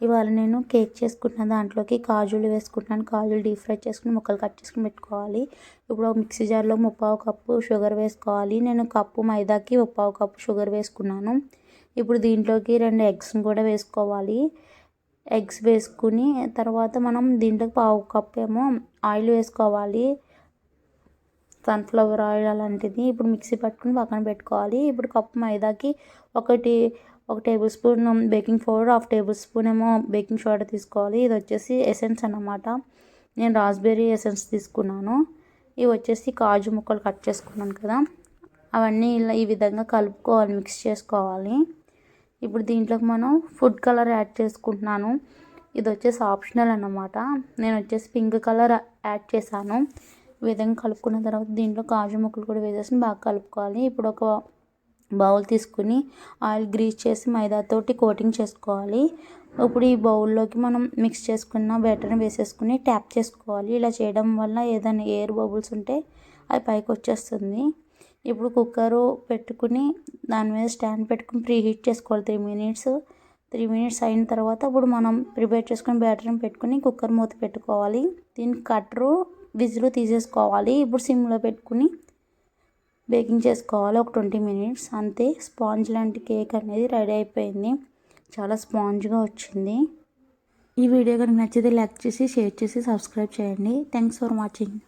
ఇవాళ నేను కేక్ చేసుకుంటున్న దాంట్లోకి కాజులు వేసుకుంటున్నాను. కాజులు డీప్ ఫ్రై చేసుకుని ముక్కలు కట్ చేసుకుని పెట్టుకోవాలి. ఇప్పుడు ఒక మిక్సీ జార్లో 3/4 కప్పు షుగర్ వేసుకోవాలి. నేను కప్పు మైదాకి 3/4 కప్పు షుగర్ వేసుకున్నాను. ఇప్పుడు దీంట్లోకి 2 ఎగ్స్ని కూడా వేసుకోవాలి. ఎగ్స్ వేసుకుని తర్వాత మనం దీంట్లోకి 1/2 కప్పు ఏమో ఆయిల్ వేసుకోవాలి. సన్ఫ్లవర్ ఆయిల్ అలాంటిది. ఇప్పుడు మిక్సీ పట్టుకుని పక్కన పెట్టుకోవాలి. ఇప్పుడు కప్పు మైదాకి ఒక table spoon baking powder, 1/2 table spoon ఏమో బేకింగ్ సోడా తీసుకోవాలి. ఇది వచ్చేసి ఎసెన్స్ అన్నమాట. నేను రాస్బెర్రీ ఎసెన్స్ తీసుకున్నాను. ఇవి వచ్చేసి కాజు ముక్కలు కట్ చేసుకున్నాను కదా, అవన్నీ ఇలా ఈ విధంగా కలుపుకోవాలి, మిక్స్ చేసుకోవాలి. ఇప్పుడు దీంట్లోకి మనం ఫుడ్ కలర్ యాడ్ చేసుకుంటున్నాను. ఇది వచ్చేసి ఆప్షనల్ అన్నమాట. నేను వచ్చేసి పింక్ కలర్ యాడ్ చేశాను. ఈ విధంగా కలుపుకున్న తర్వాత దీంట్లో కాజు ముక్కలు కూడా వేసేసి బాగా కలుపుకోవాలి. ఇప్పుడు ఒక బౌల్ తీసుకుని ఆయిల్ గ్రీస్ చేసి మైదాతోటి కోటింగ్ చేసుకోవాలి. ఇప్పుడు ఈ బౌల్లోకి మనం మిక్స్ చేసుకున్న బ్యాటర్ని వేసేసుకుని ట్యాప్ చేసుకోవాలి. ఇలా చేయడం వల్ల ఏదైనా ఎయిర్ బబుల్స్ ఉంటే అది పైకి వచ్చేస్తుంది. ఇప్పుడు కుక్కరు పెట్టుకుని దాని మీద స్టాండ్ పెట్టుకుని ప్రీ హీట్ చేసుకోవాలి 3 మినిట్స్ అయిన తర్వాత ఇప్పుడు మనం ప్రిపేర్ చేసుకుని బ్యాటర్ని పెట్టుకుని కుక్కర్ మూత పెట్టుకోవాలి. దీనికి కట్టరు విజిల్ తీసేసుకోవాలి. ఇప్పుడు సిమ్లో పెట్టుకుని బేకింగ్ చేసుకోవాలి ఒక 20 మినిట్స్. అంతే, స్పాంజ్ లాంటి కేక్ అనేది రెడీ అయిపోయింది. చాలా స్పాంజ్గా వచ్చింది. ఈ వీడియో కనుక నచ్చితే లైక్ చేసి, షేర్ చేసి, సబ్స్క్రైబ్ చేయండి. Thanks for watching.